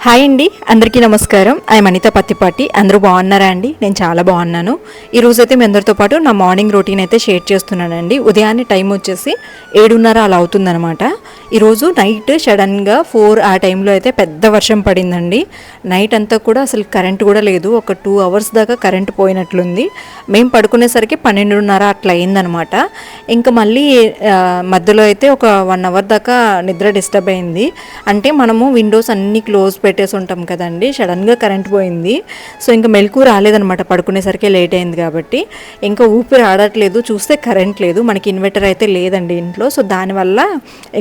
Hi అండి, అందరికీ నమస్కారం. ఐఎమ్ అనిత పత్తిపాటి. అందరూ బాగున్నారా అండి? నేను చాలా బాగున్నాను. ఈరోజు అయితే మీ అందరితో పాటు నా మార్నింగ్ రొటీన్ అయితే షేర్ చేస్తున్నానండి. ఉదయాన్నే టైం వచ్చేసి 7:30 అలా అవుతుందనమాట. ఈరోజు నైట్ సడన్గా 4 ఆ టైంలో అయితే పెద్ద వర్షం పడిందండి. నైట్ అంతా కూడా అసలు కరెంట్ కూడా లేదు. ఒక 2 అవర్స్ దాకా కరెంట్ పోయినట్లుంది. మేము పడుకునేసరికి 12:30 అట్లా అయిందనమాట. ఇంకా మళ్ళీ మధ్యలో అయితే ఒక 1 అవర్ దాకా నిద్ర డిస్టర్బ్ అయింది. అంటే మనము విండోస్ అన్నీ క్లోజ్ పెట్టేసి ఉంటాం కదండి. సడన్గా కరెంట్ పోయింది. సో ఇంకా మెలకు రాలేదనమాట. పడుకునేసరికి లేట్ అయింది కాబట్టి ఇంకా ఊపిరి ఆడట్లేదు. చూస్తే కరెంట్ లేదు. మనకి ఇన్వర్టర్ అయితే లేదండి ఇంట్లో. సో దానివల్ల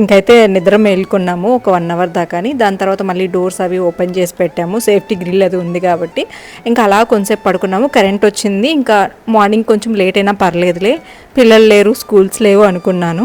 ఇంకైతే నిద్ర మేల్కొన్నాము ఒక 1 అవర్ దాకాని. దాని తర్వాత మళ్ళీ డోర్స్ అవి ఓపెన్ చేసి పెట్టాము. సేఫ్టీ గ్రిల్ అది ఉంది కాబట్టి ఇంకా అలా కొంచెంసేపు పడుకున్నాము. కరెంట్ వచ్చింది. ఇంకా మార్నింగ్ కొంచెం లేట్ అయినా పర్లేదులే, పిల్లలు లేరు, స్కూల్స్ లేవు అనుకున్నాను.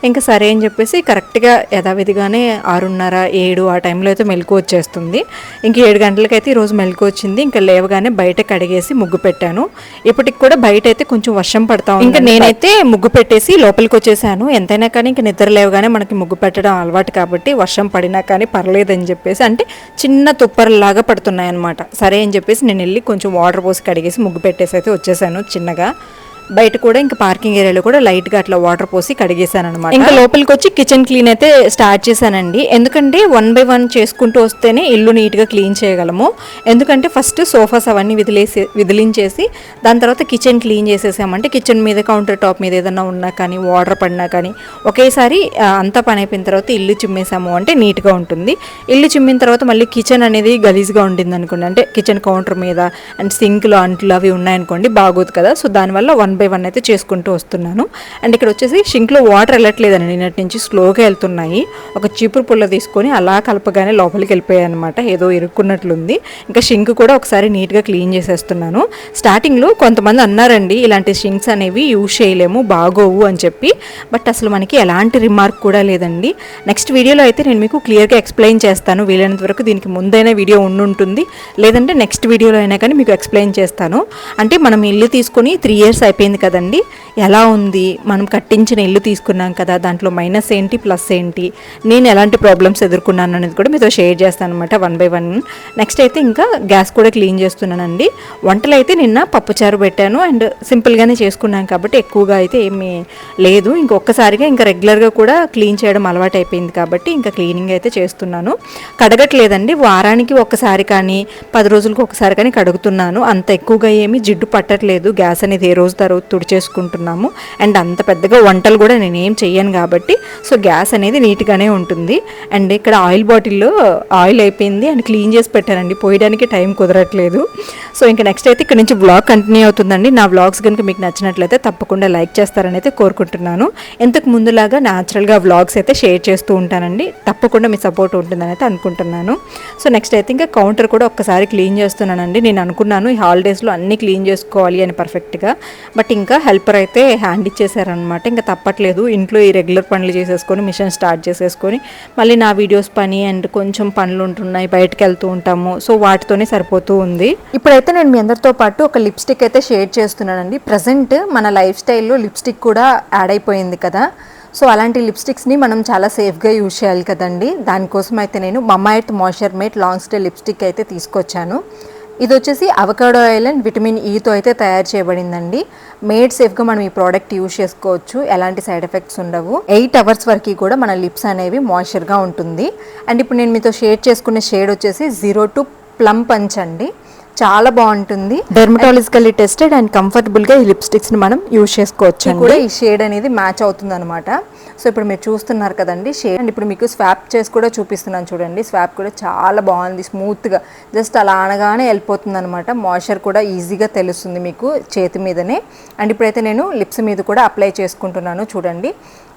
ఇంకా సరే అని చెప్పేసి కరెక్ట్గా యథావిధిగానే 6:30, 7 ఆ టైంలో అయితే మెలకు వచ్చేస్తుంది. ఇంక 7 గంటలకైతే ఈరోజు మెలకు వచ్చింది. ఇంకా లేవగానే బయట కడిగేసి ముగ్గు పెట్టాను. ఇప్పటికి కూడా బయట అయితే కొంచెం వర్షం పడతా ఉంది. ఇంకా నేనైతే ముగ్గు పెట్టేసి లోపలికి వచ్చేసాను. ఎంతైనా కానీ ఇంకా నిద్ర లేవగానే మనకి ముగ్గు పెట్టడం అలవాటు కాబట్టి వర్షం పడినా కానీ పర్లేదని చెప్పేసి, అంటే చిన్న తుప్పరలాగా పడుతున్నాయి అనమాట. సరే అని చెప్పేసి నేను వెళ్ళి కొంచెం వాటర్ పోసి కడిగేసి ముగ్గు పెట్టేసి అయితే వచ్చేసాను చిన్నగా. బయట కూడా ఇంకా పార్కింగ్ ఏరియాలో కూడా లైట్గా అట్లా వాటర్ పోసి కడిగేసాను అనమాట. ఇంకా లోపలికి వచ్చి కిచెన్ క్లీన్ అయితే స్టార్ట్ చేశానండి. ఎందుకంటే 1 by 1 చేసుకుంటూ వస్తేనే ఇల్లు నీట్గా క్లీన్ చేయగలము. ఎందుకంటే ఫస్ట్ సోఫాస్ అవన్నీ విదిలించేసి దాని తర్వాత కిచెన్ క్లీన్ చేసేసామంటే కిచెన్ మీద కౌంటర్ టాప్ మీద ఏదైనా ఉన్నా కానీ వాటర్ పడినా కానీ ఒకేసారి అంతా పని అయిపోయిన తర్వాత ఇల్లు చిమ్మేసాము అంటే నీట్గా ఉంటుంది. ఇల్లు చిమ్మిన తర్వాత మళ్ళీ కిచెన్ అనేది గలీజ్గా ఉండింది అనుకోండి, అంటే కిచెన్ కౌంటర్ మీద అండ్ సింక్లో అంట్లు అవి ఉన్నాయనుకోండి, బాగోదు కదా. సో దానివల్ల 1 by 1 అయితే చేసుకుంటూ వస్తున్నాను. అండ్ ఇక్కడ వచ్చేసి షింక్లో వాటర్ వెళ్ళట్లేదండి, నిన్నటి నుంచి స్లోగా వెళ్తున్నాయి. ఒక చీపురు పుల్ల తీసుకొని అలా కలపగానే లోపలికి వెళ్ళిపోయాయి అనమాట. ఏదో ఇరుక్కున్నట్లుంది. ఇంకా షింక్ కూడా ఒకసారి నీట్గా క్లీన్ చేసేస్తున్నాను. స్టార్టింగ్లో కొంతమంది అన్నారండి ఇలాంటి షింక్స్ అనేవి యూజ్ చేయలేము, బాగోవు అని చెప్పి. బట్ అసలు మనకి ఎలాంటి రిమార్క్ కూడా లేదండి. నెక్స్ట్ వీడియోలో అయితే నేను మీకు క్లియర్గా ఎక్స్ప్లెయిన్ చేస్తాను. వీలైనంత వరకు దీనికి ముందైనా వీడియో ఉండుంటుంది, లేదంటే నెక్స్ట్ వీడియోలో అయినా కానీ మీకు ఎక్స్ప్లెయిన్ చేస్తాను. అంటే మనం ఇల్లు తీసుకొని 3 years అయిపోయింది కదండి, ఎలా ఉంది, మనం కట్టించిన ఇల్లు తీసుకున్నాం కదా, దాంట్లో మైనస్ ఏంటి ప్లస్ ఏంటి, నేను ఎలాంటి ప్రాబ్లమ్స్ ఎదుర్కొన్నాను అనేది కూడా మీతో షేర్ చేస్తాను అనమాట 1 by 1. నెక్స్ట్ అయితే ఇంకా గ్యాస్ కూడా క్లీన్ చేస్తున్నానండి. వంటలు అయితే నిన్న పప్పుచారు పెట్టాను అండ్ సింపుల్గానే చేసుకున్నాను కాబట్టి ఎక్కువగా అయితే ఏమీ లేదు. ఇంకొకసారిగా ఇంకా రెగ్యులర్గా కూడా క్లీన్ చేయడం అలవాటు అయిపోయింది కాబట్టి ఇంకా క్లీనింగ్ అయితే చేస్తున్నాను. కడగట్లేదండి, వారానికి ఒకసారి కానీ 10 రోజులకు ఒకసారి కానీ కడుగుతున్నాను. అంత ఎక్కువగా ఏమీ జిడ్డు పట్టట్లేదు. గ్యాస్ అనేది ఏ రోజు తర్వాత తుడిచేసుకుంటున్నాము. అండ్ అంత పెద్దగా వంటలు కూడా నేను ఏం చెయ్యను కాబట్టి సో గ్యాస్ అనేది నీట్గానే ఉంటుంది. అండ్ ఇక్కడ ఆయిల్ బాటిల్లో ఆయిల్ అయిపోయింది అండ్ క్లీన్ చేసి పెట్టానండి, పోయడానికి టైం కుదరట్లేదు. సో ఇంకా నెక్స్ట్ అయితే ఇక్కడ నుంచి వ్లాగ్ కంటిన్యూ అవుతుందండి. నా వ్లాగ్స్ కనుక మీకు నచ్చినట్లయితే తప్పకుండా లైక్ చేస్తారని అయితే కోరుకుంటున్నాను. ఇంతకు ముందులాగా న్యాచురల్గా వ్లాగ్స్ అయితే షేర్ చేస్తూ ఉంటానండి. తప్పకుండా మీ సపోర్ట్ ఉంటుందని అయితే అనుకుంటున్నాను. సో నెక్స్ట్ అయితే ఇంకా కౌంటర్ కూడా ఒక్కసారి క్లీన్ చేస్తున్నానండి. నేను అనుకున్నాను ఈ హాలిడేస్లో అన్నీ క్లీన్ చేసుకోవాలి అని పర్ఫెక్ట్గా, బట్ ఇంకా హెల్పర్ అయితే హ్యాండ్ ఇచ్చేసారనమాట. ఇంకా తప్పట్లేదు, ఇంట్లో ఈ రెగ్యులర్ పనులు చేసేసుకొని మిషన్ స్టార్ట్ చేసేసుకొని మళ్ళీ నా వీడియోస్ పని అండ్ కొంచెం పనులు ఉంటున్నాయి, బయటకు వెళ్తూ ఉంటాము. సో వాటితోనే సరిపోతూ ఉంది. ఇప్పుడైతే నేను మీ అందరితో పాటు ఒక లిప్స్టిక్ అయితే షేర్ చేస్తున్నానండి. ప్రజెంట్ మన లైఫ్ స్టైల్లో లిప్స్టిక్ కూడా యాడ్ అయిపోయింది కదా. సో అలాంటి లిప్స్టిక్స్ని మనం చాలా సేఫ్గా యూజ్ చేయాలి కదండి. దానికోసం అయితే నేను Mamaearth moisture matte long stay lipstick అయితే తీసుకొచ్చాను. ఇది వచ్చేసి అవకాడో ఆయిల్ అండ్ విటమిన్ ఈతో అయితే తయారు చేయబడిందండి. మేడ్ సేఫ్గా మనం ఈ ప్రోడక్ట్ యూజ్ చేసుకోవచ్చు, ఎలాంటి సైడ్ ఎఫెక్ట్స్ ఉండవు. 8 hours వరకు కూడా మన లిప్స్ అనేవి మాయిశ్చర్గా ఉంటుంది. అండ్ ఇప్పుడు నేను మీతో షేర్ చేసుకునే షేడ్ వచ్చేసి 02 ప్లమ్ పంచ్ అండి. చాలా బాగుంటుంది. డెర్మటాలజికల్లీ టెస్టెడ్ అండ్ కంఫర్టబుల్గా ఈ లిప్స్టిక్స్ని మనం యూజ్ చేసుకోవచ్చు కూడా. ఈ షేడ్ అనేది మ్యాచ్ అవుతుంది అనమాట. సో ఇప్పుడు మీరు చూస్తున్నారు కదండి షేడ్. అండ్ ఇప్పుడు మీకు స్వాప్ చేసి కూడా చూపిస్తున్నాను చూడండి. స్వాప్ కూడా చాలా బాగుంది, స్మూత్గా జస్ట్ అలా అనగానే వెళ్ళిపోతుంది అనమాట. మాయిశ్చర్ కూడా ఈజీగా తెలుస్తుంది మీకు చేతి మీదనే. అండ్ ఇప్పుడైతే నేను లిప్స్ మీద కూడా అప్లై చేసుకుంటున్నాను చూడండి.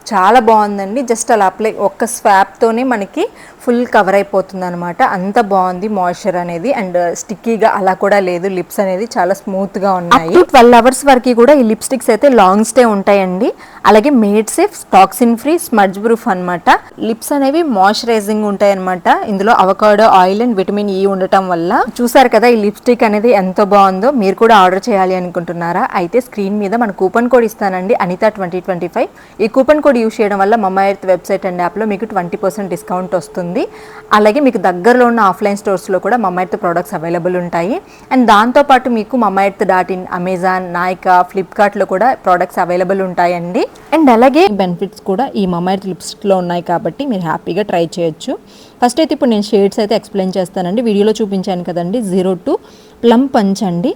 చాలా బాగుందండి. జస్ట్ అలా అప్లై ఒక్క స్వాప్తోనే మనకి ఫుల్ కవర్ అయిపోతుంది అనమాట. అంత బాగుంది మాయిశ్చర్ అనేది. అండ్ స్టిక్కీగా అలా కూడా లేదు, లిప్స్ అనేది చాలా స్మూత్గా ఉన్నాయి. 12 hours వరకు కూడా ఈ లిప్స్టిక్స్ అయితే లాంగ్ స్టే ఉంటాయండి. అలాగే made safe, toxin free, smudge proof అనమాట. లిప్స్ అనేవి మాయిశ్చరైజింగ్ ఉంటాయి అనమాట. ఇందులో avocado oil and vitamin E ఉండటం వల్ల. చూసారు కదా ఈ లిప్స్టిక్ అనేది ఎంత బాగుందో. మీరు కూడా ఆర్డర్ చేయాలి అనుకుంటున్నారా? అయితే స్క్రీన్ మీద మన కూపన్ కోడ్ ఇస్తానండి, అనిత 2025. ఈ కూపన్ కోడ్ యూజ్ చేయడం వల్ల మమ్మా ఎర్త్ వెబ్సైట్ అండ్ యాప్లో మీకు 20% డిస్కౌంట్ వస్తుంది. ఉంటుంది. అలాగే మీకు దగ్గరలో ఉన్న ఆఫ్లైన్ స్టోర్స్లో కూడా మమ్మ ఎర్త్ ప్రోడక్ట్స్ అవైలబుల్ ఉంటాయి. అండ్ దాంతోపాటు మీకు mamaearth.in, అమెజాన్, నాయికా, ఫ్లిప్కార్ట్లో కూడా ప్రోడక్ట్స్ అవైలబుల్ ఉంటాయండి. అండ్ అలాగే బెనిఫిట్స్ కూడా ఈ మమ్మ ఎర్త్ లిప్స్టిక్లో ఉన్నాయి కాబట్టి మీరు హ్యాపీగా ట్రై చేయొచ్చు. ఫస్ట్ అయితే ఇప్పుడు నేను షేడ్స్ అయితే ఎక్స్ప్లెయిన్ చేస్తానండి. వీడియోలో చూపించాను కదండి, 02 ప్లమ్ పంచ్ అండి,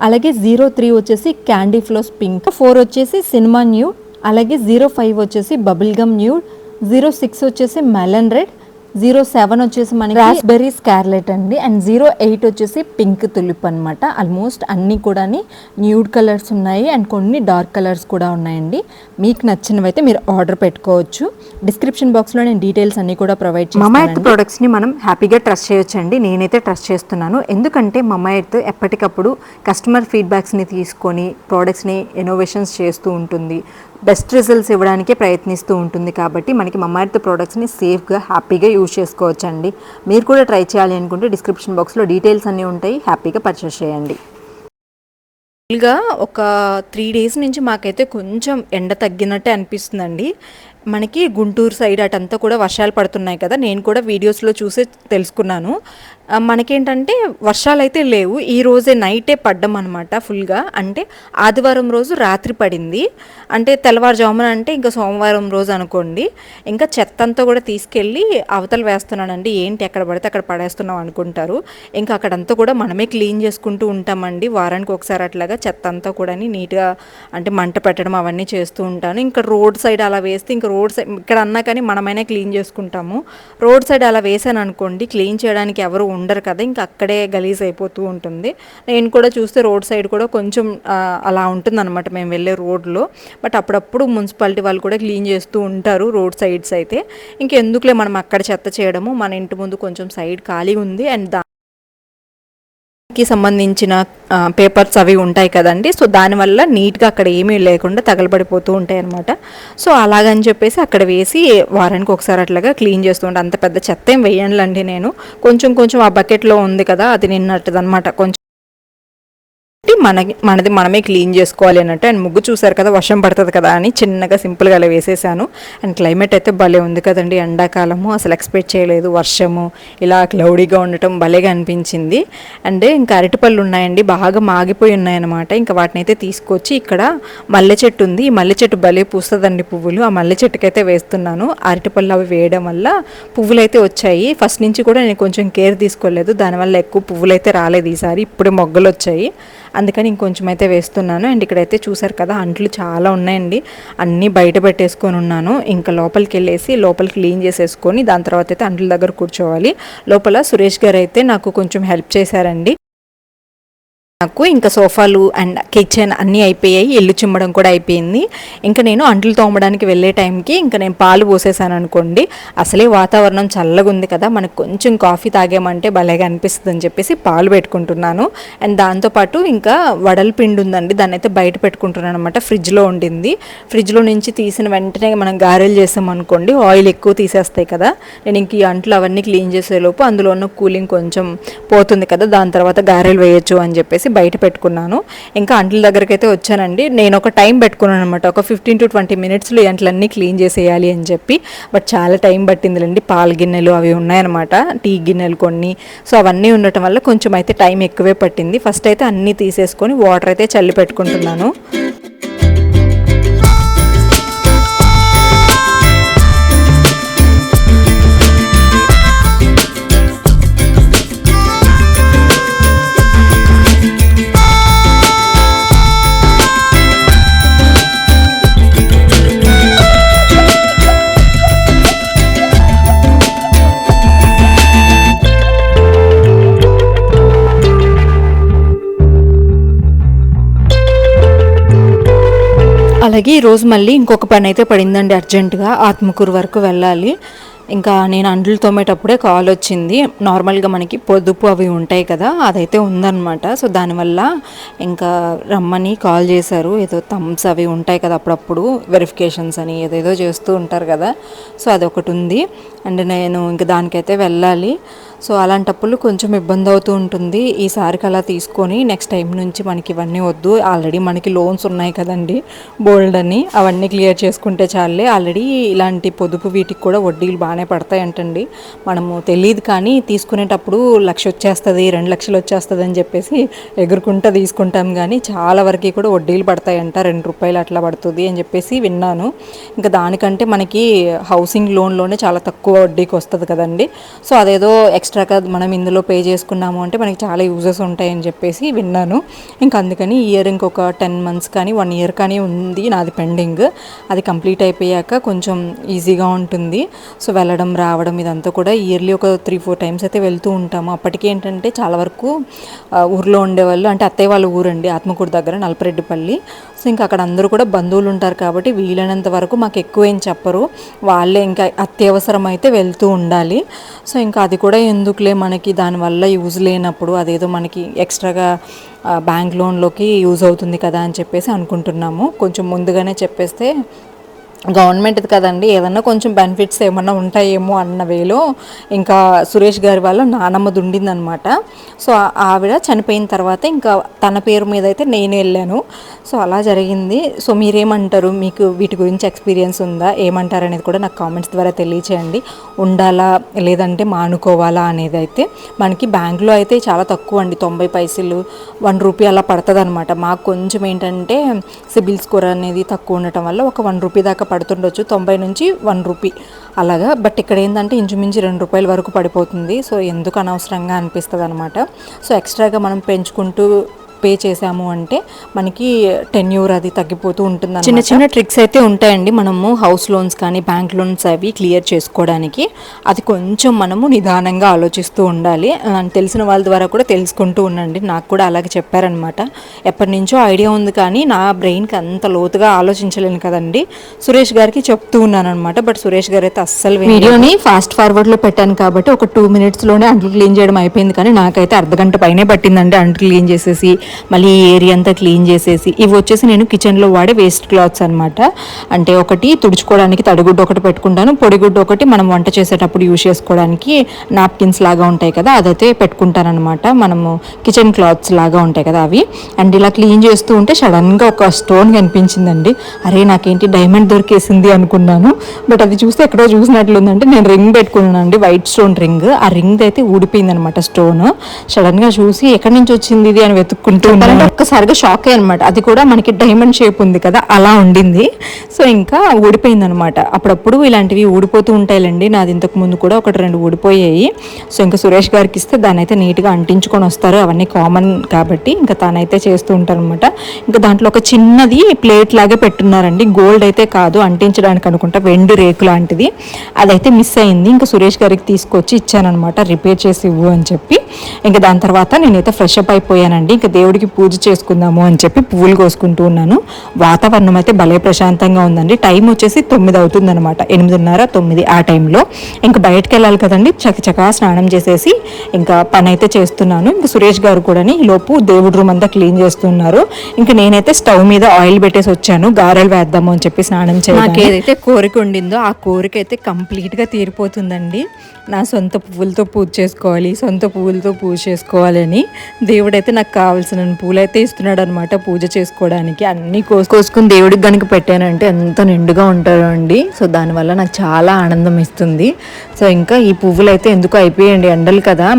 అలాగే 03 వచ్చేసి క్యాండీ ఫ్లోస్ పింక్, 4 వచ్చేసి సినిమా న్యూడ్, అలాగే 05 వచ్చేసి బబుల్ గమ్ న్యూడ్, 06 వచ్చేసి మెలన్ రెడ్, 07 వచ్చేసి మనకి రాస్బెర్రీ స్కార్లెట్ అండి, అండ్ 08 వచ్చేసి పింక్ తులిప్ అనమాట. ఆల్మోస్ట్ అన్నీ కూడా న్యూడ్ కలర్స్ ఉన్నాయి అండ్ కొన్ని డార్క్ కలర్స్ కూడా ఉన్నాయండి. మీకు నచ్చినవి అయితే మీరు ఆర్డర్ పెట్టుకోవచ్చు. డిస్క్రిప్షన్ బాక్స్లో నేను డీటెయిల్స్ అన్నీ కూడా ప్రొవైడ్ చేస్తాను. మమ్మ ఎర్త్ ప్రోడక్ట్స్ని మనం హ్యాపీగా ట్రస్ట్ చేయొచ్చండి. నేనైతే ట్రస్ట్ చేస్తున్నాను, ఎందుకంటే మమ్మ ఎర్త్ ఎప్పటికప్పుడు కస్టమర్ ఫీడ్బ్యాక్స్ని తీసుకొని ప్రోడక్ట్స్ని ఇన్నోవేషన్స్ చేస్తూ ఉంటుంది, బెస్ట్ రిజల్ట్స్ ఇవ్వడానికే ప్రయత్నిస్తూ ఉంటుంది. కాబట్టి మనకి మమ్మ ఎర్త్ ప్రోడక్ట్స్ని సేఫ్గా హ్యాపీగా యూజ్ చేసుకోవచ్చండి. మీరు కూడా ట్రై చేయాలి అనుకుంటే డిస్క్రిప్షన్ బాక్స్లో డీటెయిల్స్ అన్నీ ఉంటాయి, హ్యాపీగా పర్చేస్ చేయండి. ఒక 3 డేస్ నుంచి మాకైతే కొంచెం ఎండ తగ్గినట్టే అనిపిస్తుందండి. మనకి గుంటూరు సైడ్ అటంతా కూడా వర్షాలు పడుతున్నాయి కదా, నేను కూడా వీడియోస్లో చూసి తెలుసుకున్నాను. మనకేంటంటే వర్షాలు అయితే లేవు, ఈ రోజే నైటే పడ్డం అనమాట ఫుల్గా. అంటే ఆదివారం రోజు రాత్రి పడింది, అంటే తెల్లవారుజామున అంటే ఇంకా సోమవారం రోజు అనుకోండి. ఇంకా చెత్త అంతా కూడా తీసుకెళ్ళి అవతల వేస్తున్నానండి. ఏంటి ఎక్కడ పడితే అక్కడ పడేస్తున్నాం అనుకుంటారు. ఇంకా అక్కడంతా కూడా మనమే క్లీన్ చేసుకుంటూ ఉంటామండి. వారానికి ఒకసారి అట్లాగా చెత్త అంతా కూడా నీట్గా అంటే మంట పెట్టడం అవన్నీ చేస్తూ ఉంటాను. ఇంకా రోడ్ సైడ్ అలా వేస్తే, ఇంకా రోడ్ సైడ్ ఇక్కడ అన్నా కానీ మనమైనా క్లీన్ చేసుకుంటాము. రోడ్ సైడ్ అలా వేసాను అనుకోండి, క్లీన్ చేయడానికి ఎవరు ఉండరు కదా, ఇంకా అక్కడే గలీజ్ అయిపోతూ ఉంటుంది. నేను కూడా చూస్తే రోడ్ సైడ్ కూడా కొంచెం అలా ఉంటుందన్నమాట మేము వెళ్ళే రోడ్లో. బట్ అప్పుడప్పుడు మున్సిపాలిటీ వాళ్ళు కూడా క్లీన్ చేస్తూ ఉంటారు రోడ్ సైడ్స్ అయితే. ఇంకెందుకులే మనం అక్కడ చెత్త చేయడము, మన ఇంటి ముందు కొంచెం సైడ్ ఖాళీ ఉంది అండ్ కి సంబంధించిన పేపర్స్ అవి ఉంటాయి కదండి. సో దానివల్ల నీట్గా అక్కడ ఏమీ లేకుండా తగలబడిపోతూ ఉంటాయి అనమాట. సో అలాగని చెప్పేసి అక్కడ వేసి వారానికి ఒకసారి అట్లాగా క్లీన్ చేస్తూ ఉంటాను. అంత పెద్ద చెత్త ఏం వేయనులండి నేను, కొంచెం ఆ బకెట్లో ఉంది కదా అది నిన్నట్టుదనమాట, కొంచెం మనది మనమే క్లీన్ చేసుకోవాలి అన్నట్టు. అండ్ ముగ్గు చూసారు కదా, వర్షం పడుతుంది కదా అని చిన్నగా సింపుల్గా అలా వేసేసాను. అండ్ క్లైమేట్ అయితే భలే ఉంది కదండి, ఎండాకాలము అసలు ఎక్స్పెక్ట్ చేయలేదు వర్షము ఇలా క్లౌడీగా ఉండటం భలేగా అనిపించింది. అండ్ ఇంకా అరటిపళ్ళు ఉన్నాయండి, బాగా మాగిపోయి ఉన్నాయన్నమాట. ఇంకా వాటిని అయితే తీసుకొచ్చి ఇక్కడ మల్లె చెట్టు ఉంది, ఈ మల్లె చెట్టు భలే పూస్తుందండి పువ్వులు, ఆ మల్లె చెట్టుకైతే వేస్తున్నాను. అరటిపళ్ళు అవి వేయడం వల్ల పువ్వులు అయితే వచ్చాయి. ఫస్ట్ నుంచి కూడా నేను కొంచెం కేర్ తీసుకోలేదు, దానివల్ల ఎక్కువ పువ్వులు అయితే రాలేదు. ఈసారి ఇప్పుడే మొగ్గలు వచ్చాయి, అందుకని ఇంకొంచెం అయితే వేస్తున్నాను. అండ్ ఇక్కడైతే చూసారు కదా అంట్లు చాలా ఉన్నాయండి, అన్నీ బయట పెట్టేసుకొని ఉన్నాను. ఇంకా లోపలికి వెళ్ళేసి లోపల క్లీన్ చేసేసుకొని దాని తర్వాత అయితే అంట్ల దగ్గర కూర్చోవాలి. లోపల సురేష్ గారు అయితే నాకు కొంచెం హెల్ప్ చేశారండి. నాకు ఇంకా సోఫాలు అండ్ కిచెన్ అన్నీ అయిపోయాయి, ఇల్లు చిమ్మడం కూడా అయిపోయింది. ఇంకా నేను అంట్లు తోమడానికి వెళ్ళే టైంకి ఇంకా నేను పాలు పోసేసాను అనుకోండి. అసలే వాతావరణం చల్లగా ఉంది కదా, మనకు కొంచెం కాఫీ తాగామంటే భలేగా అనిపిస్తుంది అని చెప్పేసి పాలు పెట్టుకుంటున్నాను. అండ్ దాంతోపాటు ఇంకా వడల పిండి ఉందండి, దాన్ని అయితే బయట పెట్టుకుంటున్నాను అనమాట. ఫ్రిడ్జ్లో ఉండింది, ఫ్రిడ్జ్లో నుంచి తీసిన వెంటనే మనం గారెలు చేసాం అనుకోండి ఆయిల్ ఎక్కువ తీసేస్తాయి కదా. నేను ఇంక ఈ అంట్లు అవన్నీ క్లీన్ చేసేలోపు అందులో ఉన్న కూలింగ్ కొంచెం పోతుంది కదా, దాని తర్వాత గారెలు వేయచ్చు అని చెప్పేసి బయట పెట్టుకున్నాను. ఇంకా అంట్ల దగ్గరికి అయితే వచ్చానండి. నేను ఒక టైం పెట్టుకున్నాను అనమాట, ఒక 15 to 20 minutesలో ఈ అంట్లన్నీ క్లీన్ చేసేయాలి అని చెప్పి. బట్ చాలా టైం పట్టిందిలేండి, పాల గిన్నెలు అవి ఉన్నాయన్నమాట, టీ గిన్నెలు కొన్ని. సో అవన్నీ ఉండటం వల్ల కొంచెం అయితే టైం ఎక్కువే పట్టింది. ఫస్ట్ అయితే అన్నీ తీసేసుకొని వాటర్ అయితే చల్లి పెట్టుకుంటున్నాను. అలాగే ఈరోజు మళ్ళీ ఇంకొక పని అయితే పడిందండి, అర్జెంటుగా ఆత్మకూరు వరకు వెళ్ళాలి. ఇంకా నేను అంట్లు తోమేటప్పుడే కాల్ వచ్చింది. నార్మల్గా మనకి పొదుపు అవి ఉంటాయి కదా, అదైతే ఉందన్నమాట. సో దానివల్ల ఇంకా రమ్మని కాల్ చేశారు. ఏదో థమ్స్ అవి ఉంటాయి కదా, అప్పుడప్పుడు వెరిఫికేషన్స్ అని ఏదేదో చేస్తూ ఉంటారు కదా, సో అదొకటి ఉంది. అండ్ నేను ఇంక దానికైతే వెళ్ళాలి. సో అలాంటప్పుడు కొంచెం ఇబ్బంది అవుతూ ఉంటుంది. ఈసారికి అలా తీసుకొని నెక్స్ట్ టైం నుంచి మనకి ఇవన్నీ వద్దు, ఆల్రెడీ మనకి లోన్స్ ఉన్నాయి కదండి బోల్డ్ అని, అవన్నీ క్లియర్ చేసుకుంటే చాలే. ఆల్రెడీ ఇలాంటి పొదుపు వీటికి కూడా వడ్డీలు బాగానే పడతాయంటండి. మనము తెలియదు కానీ తీసుకునేటప్పుడు 1,00,000 వచ్చేస్తుంది, 2,00,000 వచ్చేస్తుంది అని చెప్పేసి ఎగురుకుంటూ తీసుకుంటాం, కానీ చాలా వరకు కూడా వడ్డీలు పడతాయంట. ₹2 అట్లా పడుతుంది అని చెప్పేసి విన్నాను. ఇంకా దానికంటే మనకి హౌసింగ్ లోన్లోనే చాలా తక్కువ వడ్డీకి వస్తుంది కదండి. సో అదేదో ఎక్స్ట్రాగా మనం ఇందులో పే చేసుకున్నాము అంటే మనకి చాలా యూజెస్ ఉంటాయని చెప్పేసి విన్నాను. ఇంకా అందుకని ఇయర్ ఇంకొక 10 months కానీ 1 year కానీ ఉంది నాది పెండింగ్. అది కంప్లీట్ అయిపోయాక కొంచెం ఈజీగా ఉంటుంది. సో వెళ్ళడం రావడం ఇదంతా కూడా ఇయర్లీ ఒక 3-4 times అయితే వెళ్తూ ఉంటాము. అప్పటికి ఏంటంటే చాలా వరకు ఊర్లో ఉండేవాళ్ళు, అంటే అత్తయ్య వాళ్ళ ఊరండి ఆత్మకూరు దగ్గర నలపరెడ్డిపల్లి. సో ఇంకా అక్కడ అందరూ కూడా బంధువులు ఉంటారు కాబట్టి వీలైనంత వరకు మాకు ఎక్కువ ఏం చెప్పరు, వాళ్ళే ఇంకా అత్యవసరం అయితే వెళ్తూ ఉండాలి. సో ఇంకా అది కూడా ఎందుకులే మనకి దానివల్ల యూజ్ లేనప్పుడు అదేదో మనకి ఎక్స్ట్రాగా బ్యాంక్ లోన్లోకి యూజ్ అవుతుంది కదా అని చెప్పేసి అనుకుంటున్నాము. కొంచెం ముందుగానే చెప్పేస్తే గవర్నమెంట్ది కదండి, ఏదన్నా కొంచెం బెనిఫిట్స్ ఏమన్నా ఉంటాయేమో అన్న వేలో ఇంకా సురేష్ గారి వాళ్ళ నానమ్మది ఉండిందనమాట. సో ఆవిడ చనిపోయిన తర్వాత ఇంకా తన పేరు మీద అయితే నేను వెళ్ళాను. సో అలా జరిగింది. సో మీరేమంటారు, మీకు వీటి గురించి ఎక్స్పీరియన్స్ ఉందా, ఏమంటారు అనేది కూడా నాకు కామెంట్స్ ద్వారా తెలియచేయండి. ఉండాలా లేదంటే మానుకోవాలా అనేది అయితే మనకి బ్యాంకులో అయితే చాలా తక్కువ అండి, 90 పైసలు ₹1 అలా పడుతుంది అనమాట. మాకు కొంచెం ఏంటంటే సిబిల్ స్కోర్ అనేది తక్కువ ఉండటం వల్ల ఒక ₹1 దాకా పడుతుండొచ్చు, 90 నుంచి ₹1 అలాగా. బట్ ఇక్కడ ఏంటంటే ఇంచుమించు ₹2 వరకు పడిపోతుంది. సో ఎందుకు అనవసరంగా అనిపిస్తుంది అనమాట. సో ఎక్స్ట్రాగా మనం పెంచుకుంటూ పే చేసాము అంటే మనకి టెన్యూర్ అది తగ్గిపోతూ ఉంటుంది. చిన్న చిన్న ట్రిక్స్ అయితే ఉంటాయండి మనము హౌస్ లోన్స్ కానీ బ్యాంక్ లోన్స్ అవి క్లియర్ చేసుకోవడానికి. అది కొంచెం మనము నిదానంగా ఆలోచిస్తూ ఉండాలి. తెలిసిన వాళ్ళ ద్వారా కూడా తెలుసుకుంటూ ఉండండి. నాకు కూడా అలాగే చెప్పారనమాట. ఎప్పటి నుంచో ఐడియా ఉంది కానీ నా బ్రెయిన్కి అంత లోతుగా ఆలోచించలేను కదండి. సురేష్ గారికి చెప్తూ ఉన్నాను అనమాట. బట్ సురేష్ గారు అయితే అస్సలు వీడియోని ఫాస్ట్ ఫార్వర్డ్లో పెట్టాను కాబట్టి ఒక 2 minutesలోనే అంట్లు క్లీన్ చేయడం అయిపోయింది. కానీ నాకైతే అర్ధగంట పైనే పట్టిందండి అంట్లు క్లీన్ చేసేసి మళ్ళీ ఏరియా అంతా క్లీన్ చేసేసి. ఇవి వచ్చేసి నేను కిచెన్లో వాడే వేస్ట్ క్లాత్స్ అనమాట. అంటే ఒకటి తుడుచుకోవడానికి తడిగుడ్డు ఒకటి పెట్టుకుంటాను, పొడిగుడ్డు ఒకటి మనం వంట చేసేటప్పుడు యూజ్ చేసుకోవడానికి నాప్కిన్స్ లాగా ఉంటాయి కదా అదైతే పెట్టుకుంటాను అనమాట. మనము కిచెన్ క్లాత్స్ లాగా ఉంటాయి కదా అవి. అండ్ ఇలా క్లీన్ చేస్తూ ఉంటే సడన్గా ఒక స్టోన్ కనిపించిందండి. అరే నాకేంటి డైమండ్ దొరికేసింది అనుకున్నాను. బట్ అది చూస్తే ఎక్కడో చూసినట్లుందంటే నేను రింగ్ పెట్టుకున్నాను అండి, వైట్ స్టోన్ రింగ్. ఆ రింగ్ అయితే ఊడిపోయింది అనమాట స్టోన్. సడన్గా చూసి ఎక్కడి నుంచి వచ్చింది ఇది అని వెతుక్కుంటూ ఒక్కసారిగా షాక్ అయ్యి అనమాట. అది కూడా మనకి డైమండ్ షేప్ ఉంది కదా అలా ఉండింది. సో ఇంకా ఊడిపోయింది అనమాట. అప్పుడప్పుడు ఇలాంటివి ఊడిపోతూ ఉంటాయిలేండి. నాది ఇంతకు ముందు కూడా 1-2 ఊడిపోయాయి. సో ఇంకా సురేష్ గారికి ఇస్తే దాన్ని అయితే నీట్గా అంటించుకొని వస్తారు, అవన్నీ కామన్ కాబట్టి ఇంకా తానైతే చేస్తూ ఉంటారు అనమాట. ఇంకా దాంట్లో ఒక చిన్నది ప్లేట్ లాగే పెట్టున్నారండి, గోల్డ్ అయితే కాదు, అంటించడానికి అనుకుంటా వెండి రేకు లాంటిది. అదైతే మిస్ అయింది. ఇంకా సురేష్ గారికి తీసుకొచ్చి ఇచ్చానమాట, రిపేర్ చేసి ఇవ్వు అని చెప్పి. ఇంకా దాని తర్వాత నేనైతే ఫ్రెష్ అప్ అయిపోయానండి. ఇంకా దేవుడికి పూజ చేసుకుందాము అని చెప్పి పువ్వులు కోసుకుంటూ ఉన్నాను. వాతావరణం అయితే భలే ప్రశాంతంగా ఉందండి. టైం వచ్చేసి 9 అవుతుంది అనమాట, 8:30-9 ఆ టైంలో. ఇంకా బయటకు వెళ్ళాలి కదండి, చకచకా స్నానం చేసేసి ఇంకా పని అయితే చేస్తున్నాను. ఇంకా సురేష్ గారు కూడా లోపు దేవుడి రూమ్ అంతా క్లీన్ చేస్తున్నారు. ఇంకా నేనైతే స్టవ్ మీద ఆయిల్ పెట్టేసి వచ్చాను, గారెలు వేద్దాము అని చెప్పి స్నానం చేయాలి. నాకు ఏదైతే కోరిక ఉండిందో ఆ కోరిక అయితే కంప్లీట్గా తీరిపోతుందండి. నా సొంత పువ్వులతో పూజ చేసుకోవాలి, సొంత పువ్వులతో పూజ చేసుకోవాలని దేవుడైతే నాకు కావాల్సిన పూలైతే ఇస్తున్నాడు అనమాట పూజ చేసుకోవడానికి. అన్నీ కోసుకొని దేవుడికి కనుక పెట్టానంటే ఎంత నిండుగా ఉంటారు అండి. సో దానివల్ల నాకు చాలా ఆనందం ఇస్తుంది. సో ఇంకా ఈ పువ్వులు అయితే ఎందుకు అయిపోయాయండి, ఎండలు కదా.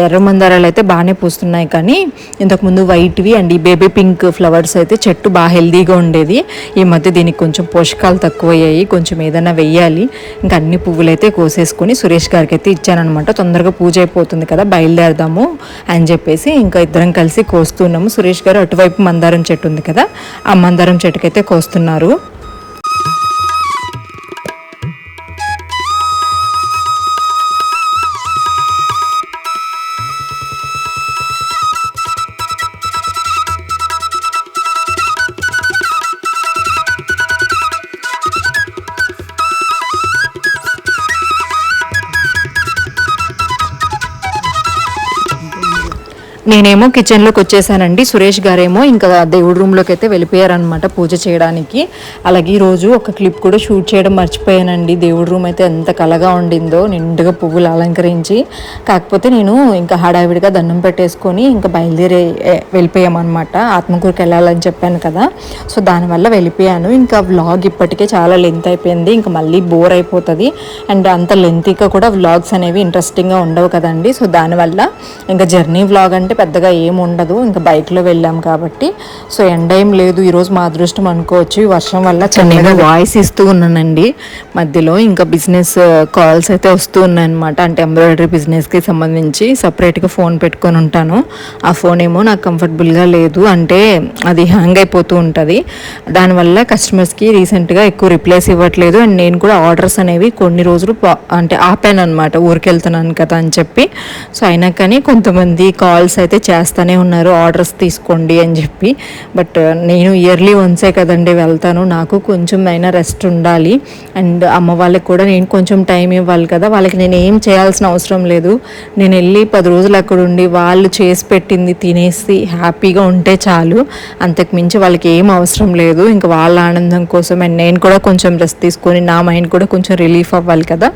ఎర్ర మందారాలు అయితే బాగానే పూస్తున్నాయి, కానీ ఇంతకుముందు వైట్వి అండ్ ఈ బేబీ పింక్ ఫ్లవర్స్ అయితే చెట్టు బాగా హెల్దీగా ఉండేది. ఈ మధ్య దీనికి కొంచెం పోషకాలు తక్కువయ్యాయి, కొంచెం ఏదైనా వెయ్యాలి. ఇంకా అన్ని పువ్వులు అయితే కోసేసుకొని సురేష్ గారికి అయితే ఇచ్చానమాట. తొందరగా పూజ అయిపోతుంది కదా, బయలుదేరదాము అని చెప్పేసి ఇంకా ఇద్దరం కలిసి కోస్తున్నాము. సురేష్ గారు అటువైపు మందారం చెట్టు ఉంది కదా, ఆ మందారం చెట్టుకైతే కోస్తున్నారు. నేనేమో కిచెన్లోకి వచ్చేసానండి. సురేష్ గారేమో ఇంకా దేవుడి రూమ్లోకి అయితే వెళ్ళిపోయారనమాట పూజ చేయడానికి. అలాగే ఈరోజు ఒక క్లిప్ కూడా షూట్ చేయడం మర్చిపోయానండి. దేవుడి రూమ్ అయితే ఎంత కలగా ఉండిందో, నిండుగా పువ్వులు అలంకరించి. కాకపోతే నేను ఇంకా హడావిడిగా దండం పెట్టేసుకొని ఇంకా బయలుదేరి వెళ్ళిపోయామన్నమాట. ఆత్మకూరుకి వెళ్ళాలని చెప్పాను కదా, సో దానివల్ల వెళ్ళిపోయాను. ఇంకా వ్లాగ్ ఇప్పటికే చాలా లెంత్ అయిపోయింది, ఇంకా మళ్ళీ బోర్ అయిపోతుంది. అండ్ అంత లెంతీగా కూడా వ్లాగ్స్ అనేవి ఇంట్రెస్టింగ్గా ఉండవు కదండి. సో దానివల్ల ఇంకా జర్నీ వ్లాగ్ అంటే పెద్దగా ఏం ఉండదు, ఇంకా బైక్లో వెళ్ళాం కాబట్టి. సో ఎండ ఏం లేదు ఈరోజు, మా అదృష్టం అనుకోవచ్చు. ఈ వర్షం వల్ల చల్లగా వాయిస్ ఇస్తూ ఉన్నానండి మధ్యలో. ఇంకా బిజినెస్ కాల్స్ అయితే వస్తూ ఉన్నాయన్నమాట. అంటే ఎంబ్రాయిడరీ బిజినెస్కి సంబంధించి సపరేట్గా ఫోన్ పెట్టుకొని ఉంటాను. ఆ ఫోన్ ఏమో నాకు కంఫర్టబుల్గా లేదు, అంటే అది హ్యాంగ్ అయిపోతూ ఉంటుంది. దానివల్ల కస్టమర్స్కి రీసెంట్గా ఎక్కువ రిప్లైస్ ఇవ్వట్లేదు. అండ్ నేను కూడా ఆర్డర్స్ అనేవి కొన్ని రోజులు అంటే ఆపాను అనమాట, ఊరికి వెళ్తున్నాను కదా అని చెప్పి. సో అయినా కానీ కొంతమంది కాల్స్ అయితే చేస్తూనే ఉన్నారు, ఆర్డర్స్ తీసుకోండి అని చెప్పి. బట్ నేను ఇయర్లీ వన్సే కదండి వెళ్తాను, నాకు కొంచెం అయినా రెస్ట్ ఉండాలి. అండ్ అమ్మ వాళ్ళకి కూడా నేను కొంచెం టైం ఇవ్వాలి కదా, వాళ్ళకి నేను ఏం చేయాల్సిన అవసరం లేదు. నేను వెళ్ళి 10 రోజులు అక్కడ ఉండి వాళ్ళు చేసి పెట్టింది తినేసి హ్యాపీగా ఉంటే చాలు, అంతకు మించి వాళ్ళకి ఏం అవసరం లేదు. ఇంకా వాళ్ళ ఆనందం కోసం అండ్ నేను కూడా కొంచెం రెస్ట్ తీసుకొని నా మైండ్ కూడా కొంచెం రిలీఫ్ అవ్వాలి కదా,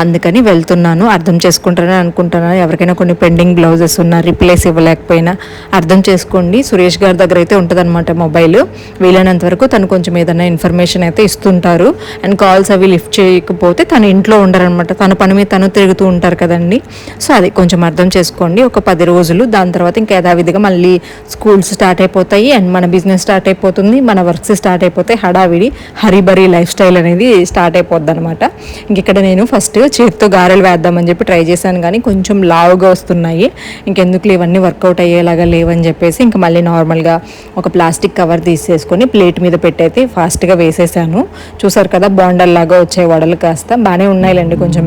అందుకని వెళ్తున్నాను. అర్థం చేసుకుంటారని అనుకుంటున్నాను. ఎవరికైనా కొన్ని పెండింగ్ బ్లౌజెస్ ఉన్నా, రిప్లేస్ ఇవ్వలేకపోయినా అర్థం చేసుకోండి. సురేష్ గారి దగ్గర అయితే ఉంటుందన్నమాట మొబైల్. వీలైనంత వరకు తను కొంచెం ఏదైనా ఇన్ఫర్మేషన్ అయితే ఇస్తుంటారు. అండ్ కాల్స్ అవి లిఫ్ట్ చేయకపోతే తను ఇంట్లో ఉండరనమాట, తన పని మీద తను తిరుగుతూ ఉంటారు కదండి. సో అది కొంచెం అర్థం చేసుకోండి. ఒక 10 రోజులు, దాని తర్వాత ఇంకా యథావిధిగా మళ్ళీ స్కూల్స్ స్టార్ట్ అయిపోతాయి అండ్ మన బిజినెస్ స్టార్ట్ అయిపోతుంది, మన వర్క్స్ స్టార్ట్ అయిపోతాయి. హడావిడి హరిబరి లైఫ్ స్టైల్ అనేది స్టార్ట్ అయిపోద్ది అనమాట. ఇంక ఇక్కడ నేను ఫస్ట్ చేతితో గారెలు వేద్దామని చెప్పి ట్రై చేశాను, కానీ కొంచెం లావుగా వస్తున్నాయి. ఇంకెందుకు ఇవన్నీ వర్కౌట్ అయ్యేలాగా లేవని చెప్పేసి ఇంకా మళ్ళీ నార్మల్గా ఒక ప్లాస్టిక్ కవర్ తీసేసుకొని ప్లేట్ మీద పెట్టయితే ఫాస్ట్గా వేసేసాను. చూసారు కదా బోండల్లాగా వచ్చే వడలు కాస్త బాగానే ఉన్నాయిలేండి కొంచెం.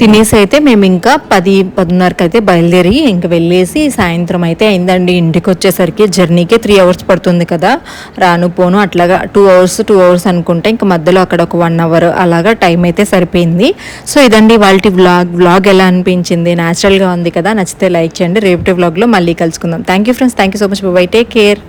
తినేసి అయితే మేము ఇంకా 10-10:30కి అయితే బయలుదేరి ఇంకా వెళ్ళేసి సాయంత్రం అయితే అయిందండి. ఇంటికి వచ్చేసరికి జర్నీకే 3 hours పడుతుంది కదా, రాను పోను అట్లాగా 2 hours అనుకుంటే ఇంకా మధ్యలో అక్కడ ఒక 1 hour అలాగా టైం అయితే సరిపోయింది. సో ఇదండి వాళ్ళ వ్లాగ్ ఎలా అనిపించింది, న్యాచురల్గా ఉంది కదా, నచ్చితే లైక్ చేయండి. రేపటి వ్లాగ్లో మళ్ళీ కలుసుకుందాం. Thank you friends, thank you so much, by, take care.